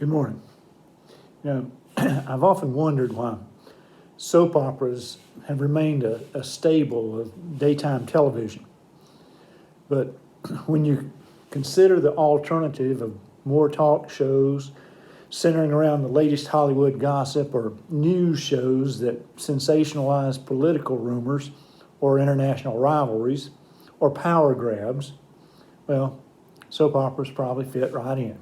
Good morning. I've often wondered why soap operas have remained a staple of daytime television. But when you consider the alternative of more talk shows centering around the latest Hollywood gossip or news shows that sensationalize political rumors or international rivalries or power grabs, well, soap operas probably fit right in.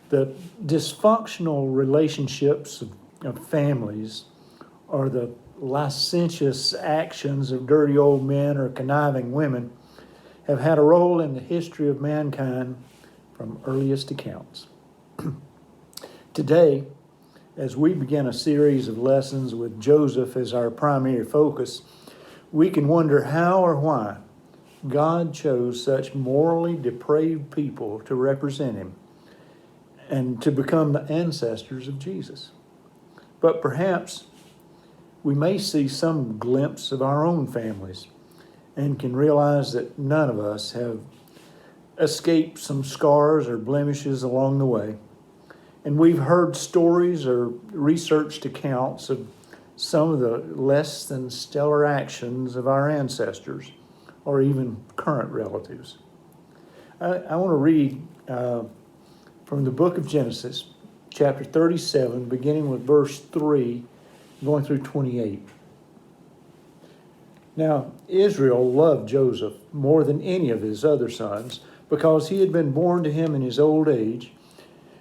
The dysfunctional relationships of families or the licentious actions of dirty old men or conniving women have had a role in the history of mankind from earliest accounts. Today, as we begin a series of lessons with Joseph as our primary focus, we can wonder how or why God chose such morally depraved people to represent him and to become the ancestors of Jesus. But perhaps we may see some glimpse of our own families and can realize that none of us have escaped some scars or blemishes along the way. And we've heard stories or researched accounts of some of the less than stellar actions of our ancestors or even current relatives. I want to read from the book of Genesis, chapter 37, beginning with verse 3, going through 28. Now, Israel loved Joseph more than any of his other sons because he had been born to him in his old age,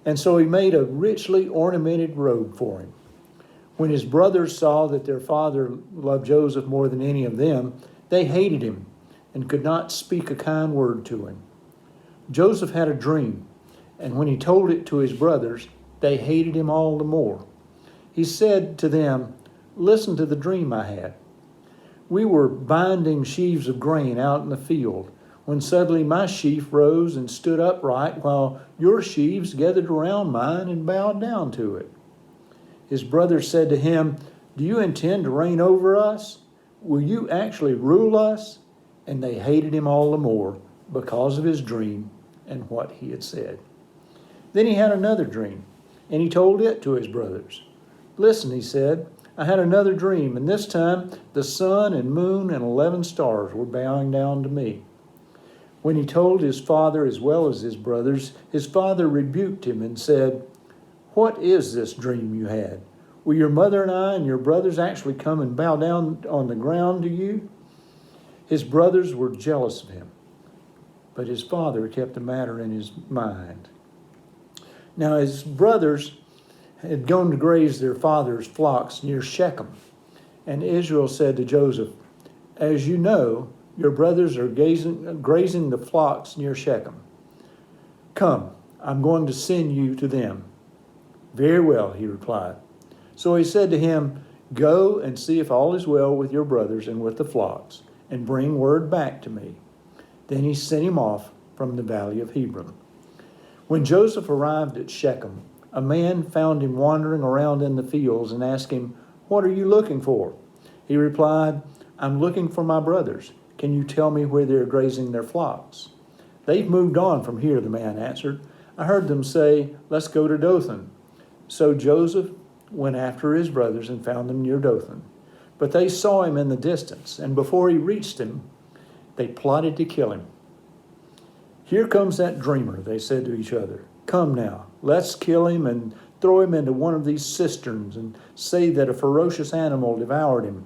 and so he made a richly ornamented robe for him. When his brothers saw that their father loved Joseph more than any of them, they hated him and could not speak a kind word to him. Joseph had a dream, and when he told it to his brothers, they hated him all the more. He said to them, "Listen to the dream I had. We were binding sheaves of grain out in the field, when suddenly my sheaf rose and stood upright, while your sheaves gathered around mine and bowed down to it." His brothers said to him, "Do you intend to reign over us? Will you actually rule us?" And they hated him all the more because of his dream and what he had said. Then he had another dream, and he told it to his brothers. "Listen," he said, "I had another dream, and this time the sun and moon and 11 stars were bowing down to me." When he told his father as well as his brothers, his father rebuked him and said, "What is this dream you had? Will your mother and I and your brothers actually come and bow down on the ground to you?" His brothers were jealous of him, but his father kept the matter in his mind. Now his brothers had gone to graze their father's flocks near Shechem, and Israel said to Joseph, "As you know, your brothers are grazing the flocks near Shechem. Come, I'm going to send you to them." "Very well," he replied. So he said to him, "Go and see if all is well with your brothers and with the flocks, and bring word back to me." Then he sent him off from the valley of Hebron. When Joseph arrived at Shechem, a man found him wandering around in the fields and asked him, "What are you looking for?" He replied, "I'm looking for my brothers. Can you tell me where they're grazing their flocks?" "They've moved on from here," the man answered. "I heard them say, 'Let's go to Dothan.'" So Joseph went after his brothers and found them near Dothan. But they saw him in the distance, and before he reached him, they plotted to kill him. "Here comes that dreamer," they said to each other. "Come now, let's kill him and throw him into one of these cisterns and say that a ferocious animal devoured him.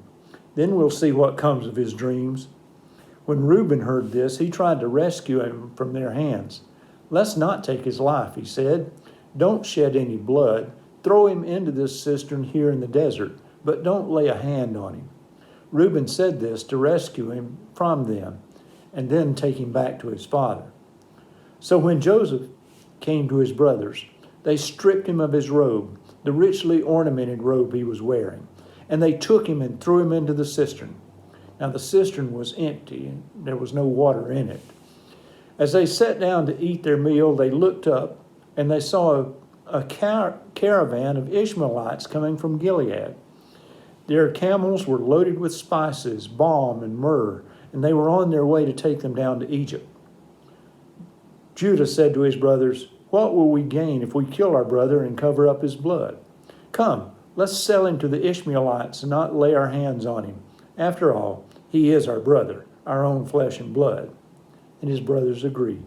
Then we'll see what comes of his dreams." When Reuben heard this, he tried to rescue him from their hands. "Let's not take his life," he said. "Don't shed any blood. Throw him into this cistern here in the desert, but don't lay a hand on him." Reuben said this to rescue him from them and then take him back to his father. So when Joseph came to his brothers, they stripped him of his robe, the richly ornamented robe he was wearing, and they took him and threw him into the cistern. Now the cistern was empty, and there was no water in it. As they sat down to eat their meal, they looked up, and they saw a caravan of Ishmaelites coming from Gilead. Their camels were loaded with spices, balm, and myrrh, and they were on their way to take them down to Egypt. Judah said to his brothers, What will we gain if we kill our brother and cover up his blood? Come, let's sell him to the Ishmaelites and not lay our hands on him. After all, he is our brother, our own flesh and blood." And his brothers agreed.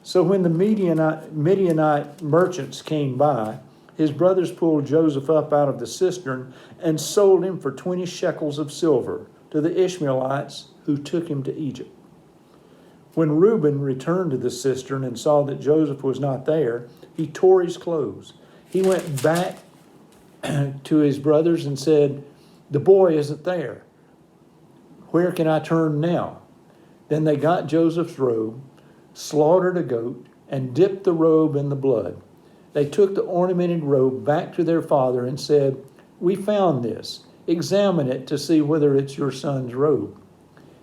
So when the Midianite merchants came by, his brothers pulled Joseph up out of the cistern and sold him for 20 shekels of silver to the Ishmaelites, who took him to Egypt. When Reuben returned to the cistern and saw that Joseph was not there, he tore his clothes. He went back to his brothers and said, "The boy isn't there. Where can I turn now?" Then they got Joseph's robe, slaughtered a goat, and dipped the robe in the blood. They took the ornamented robe back to their father and said, "We found this. Examine it to see whether it's your son's robe."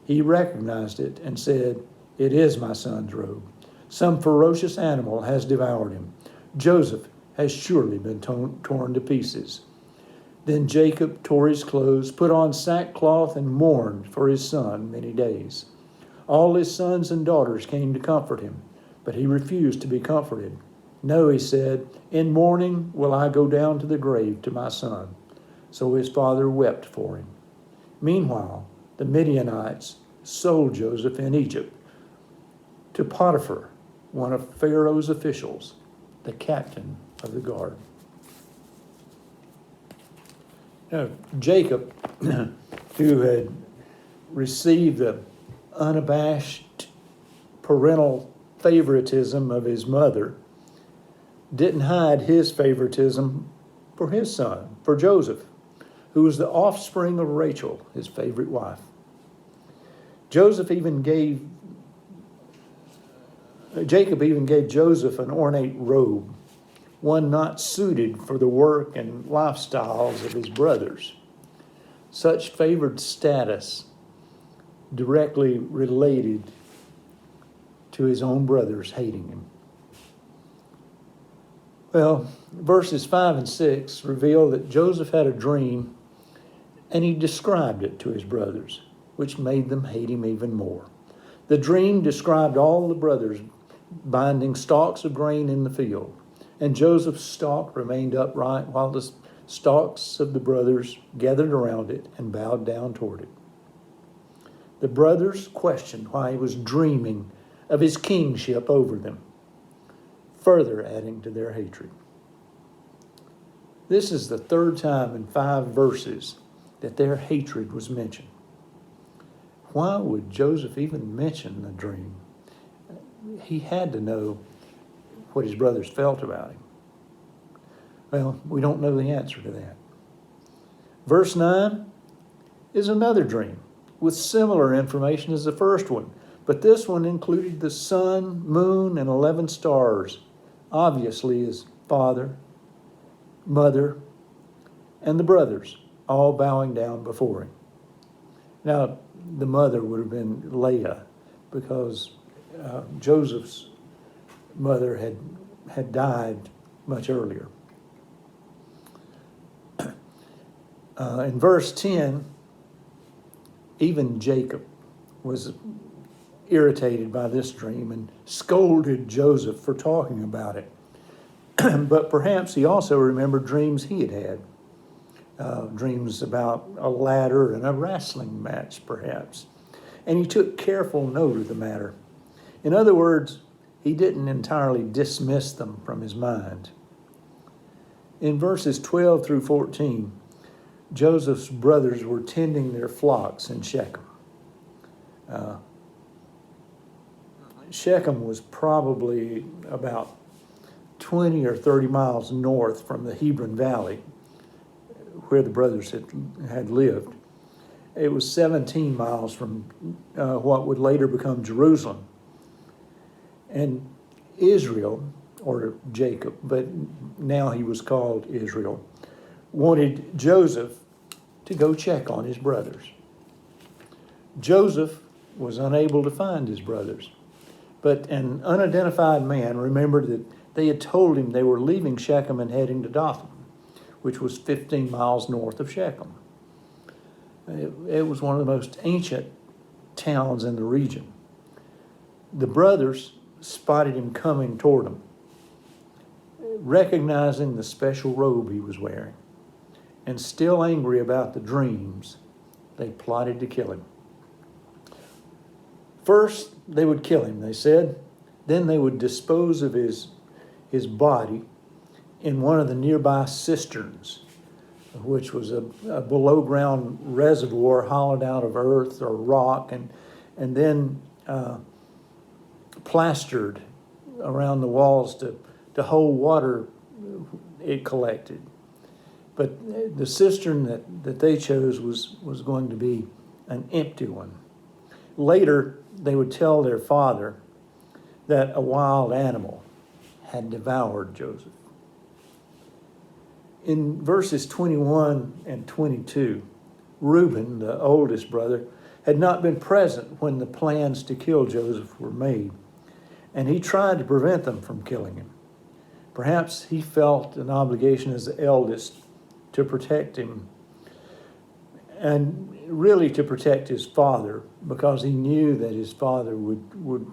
He recognized it and said, "It is my son's robe. Some ferocious animal has devoured him. Joseph has surely been torn to pieces." Then Jacob tore his clothes, put on sackcloth, and mourned for his son many days. All his sons and daughters came to comfort him, but he refused to be comforted. "No," he said, "in mourning will I go down to the grave to my son." So his father wept for him. Meanwhile, the Midianites sold Joseph in Egypt to Potiphar, one of Pharaoh's officials, the captain of the guard. Now, Jacob, who had received the unabashed parental favoritism of his mother, didn't hide his favoritism for his son, for Joseph, who was the offspring of Rachel, his favorite wife. Jacob even gave Joseph an ornate robe, one not suited for the work and lifestyles of his brothers. Such favored status directly related to his own brothers hating him. Well, verses 5 and 6 reveal that Joseph had a dream and he described it to his brothers, which made them hate him even more. The dream described all the brothers binding stalks of grain in the field, and Joseph's stalk remained upright while the stalks of the brothers gathered around it and bowed down toward it. The brothers questioned why he was dreaming of his kingship over them, further adding to their hatred. This is the third time in 5 verses that their hatred was mentioned. Why would Joseph even mention the dream? He had to know what his brothers felt about him. Well, we don't know the answer to that. Verse 9 is another dream with similar information as the first one, but this one included the sun, moon, and 11 stars, obviously his father, mother, and the brothers, all bowing down before him. Now, the mother would have been Leah, because Joseph's mother had died much earlier. In verse 10, even Jacob was irritated by this dream and scolded Joseph for talking about it. But perhaps he also remembered dreams he had had, dreams about a ladder and a wrestling match, perhaps. And he took careful note of the matter. In other words, he didn't entirely dismiss them from his mind. In verses 12 through 14, Joseph's brothers were tending their flocks in Shechem. Shechem was probably about 20 or 30 miles north from the Hebron Valley, where the brothers had lived. It was 17 miles from what would later become Jerusalem. And Israel, or Jacob, but now he was called Israel, wanted Joseph to go check on his brothers. Joseph was unable to find his brothers, but an unidentified man remembered that they had told him they were leaving Shechem and heading to Dothan, which was 15 miles north of Shechem. It was one of the most ancient towns in the region. The brothers spotted him coming toward them. recognizing the special robe he was wearing, and still angry about the dreams, they plotted to kill him. First, they would kill him, they said. Then they would dispose of his body in one of the nearby cisterns, which was a below-ground reservoir hollowed out of earth or rock, and then plastered around the walls to hold water it collected. But the cistern that they chose was going to be an empty one. Later, they would tell their father that a wild animal had devoured Joseph. In verses 21 and 22, Reuben, the oldest brother, had not been present when the plans to kill Joseph were made, and he tried to prevent them from killing him. Perhaps he felt an obligation as the eldest to protect him, and really to protect his father, because he knew that his father would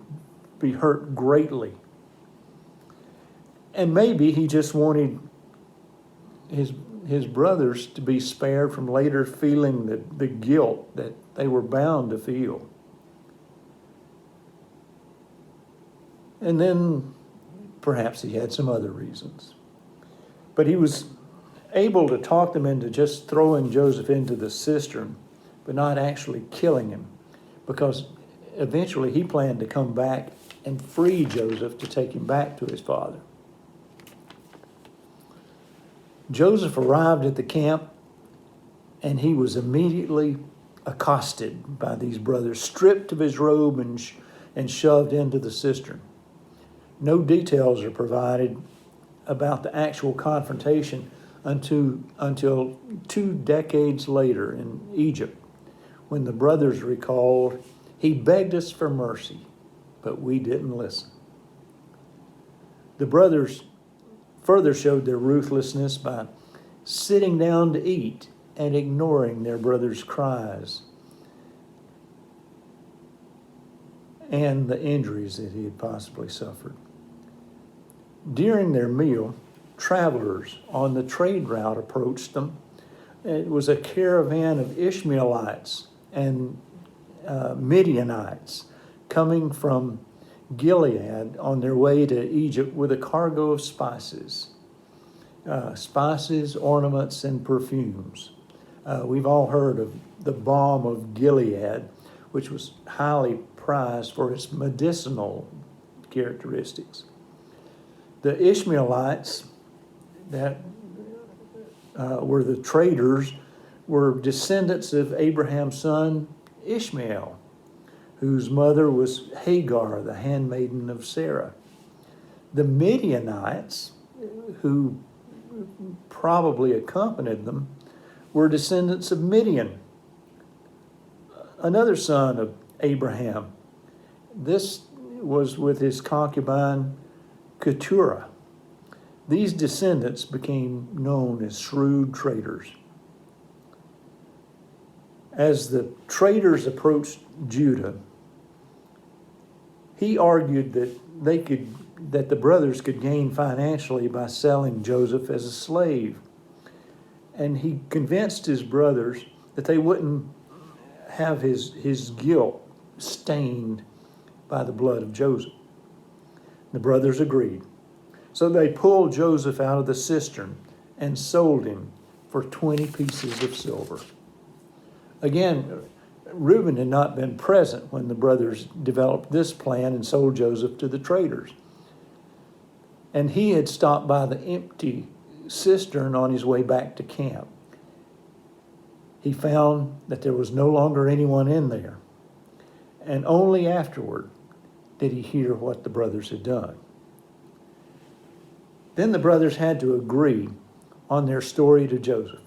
be hurt greatly. And maybe he just wanted his brothers to be spared from later feeling the guilt that they were bound to feel. And then perhaps he had some other reasons. But he was able to talk them into just throwing Joseph into the cistern, but not actually killing him, because eventually he planned to come back and free Joseph to take him back to his father. Joseph arrived at the camp, and he was immediately accosted by these brothers, stripped of his robe and shoved into the cistern. No details are provided about the actual confrontation until 2 decades later in Egypt, when the brothers recalled, "He begged us for mercy, but we didn't listen." The brothers further showed their ruthlessness by sitting down to eat and ignoring their brother's cries and the injuries that he had possibly suffered. During their meal, travelers on the trade route approached them. It was a caravan of Ishmaelites and Midianites coming from Gilead on their way to Egypt with a cargo of spices, ornaments, and perfumes. We've all heard of the balm of Gilead, which was highly prized for its medicinal characteristics. The Ishmaelites that were the traders were descendants of Abraham's son Ishmael, whose mother was Hagar, the handmaiden of Sarah. The Midianites, who probably accompanied them, were descendants of Midian, another son of Abraham. This was with his concubine Keturah. These descendants became known as shrewd traders. As the traders approached Judah, he argued that the brothers could gain financially by selling Joseph as a slave. And he convinced his brothers that they wouldn't have his guilt stained by the blood of Joseph. The brothers agreed. So they pulled Joseph out of the cistern and sold him for 20 pieces of silver. Again, Reuben had not been present when the brothers developed this plan and sold Joseph to the traders. And he had stopped by the empty cistern on his way back to camp. He found that there was no longer anyone in there. And only afterward did he hear what the brothers had done. Then the brothers had to agree on their story to Joseph.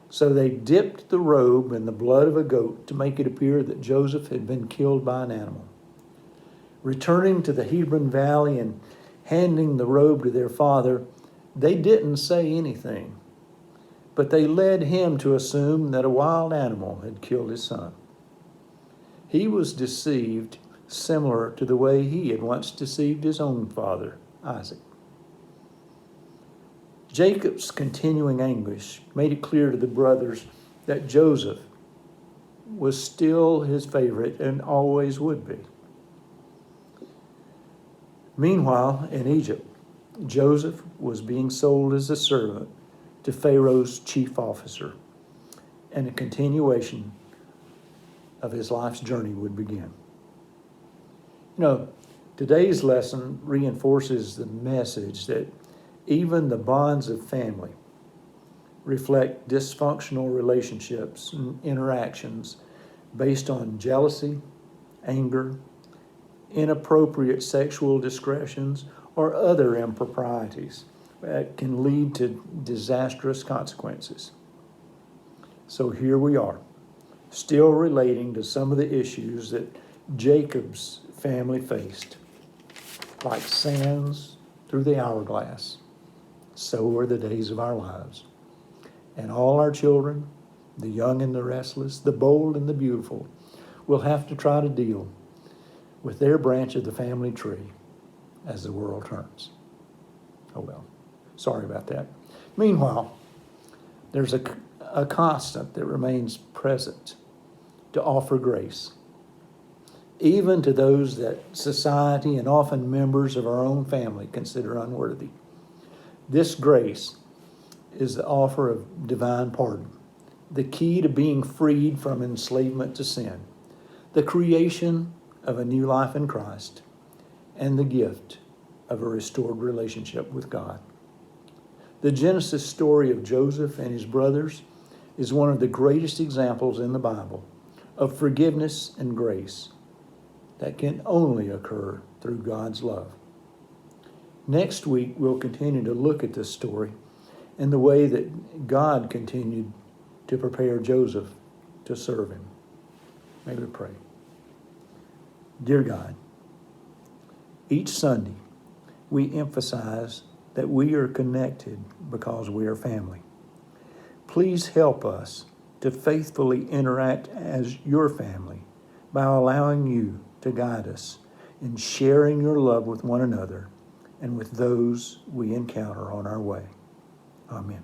So they dipped the robe in the blood of a goat to make it appear that Joseph had been killed by an animal. Returning to the Hebron Valley and handing the robe to their father, they didn't say anything, but they led him to assume that a wild animal had killed his son. He was deceived similar to the way he had once deceived his own father, Isaac. Jacob's continuing anguish made it clear to the brothers that Joseph was still his favorite and always would be. Meanwhile, in Egypt, Joseph was being sold as a servant to Pharaoh's chief officer, and a continuation of his life's journey would begin. Today's lesson reinforces the message that even the bonds of family reflect dysfunctional relationships and interactions based on jealousy, anger, inappropriate sexual discretions, or other improprieties that can lead to disastrous consequences. So here we are, still relating to some of the issues that Jacob's family faced. Like sands through the hourglass, so are the days of our lives. And all our children, the young and the restless, the bold and the beautiful, will have to try to deal with their branch of the family tree as the world turns. Oh well, sorry about that. Meanwhile, there's a constant that remains present to offer grace, even to those that society and often members of our own family consider unworthy. This grace is the offer of divine pardon, the key to being freed from enslavement to sin, the creation of a new life in Christ, and the gift of a restored relationship with God. The Genesis story of Joseph and his brothers is one of the greatest examples in the Bible of forgiveness and grace that can only occur through God's love. Next week, we'll continue to look at this story and the way that God continued to prepare Joseph to serve him. May we pray. Dear God, each Sunday we emphasize that we are connected because we are family. Please help us to faithfully interact as your family by allowing you to guide us in sharing your love with one another and with those we encounter on our way. Amen.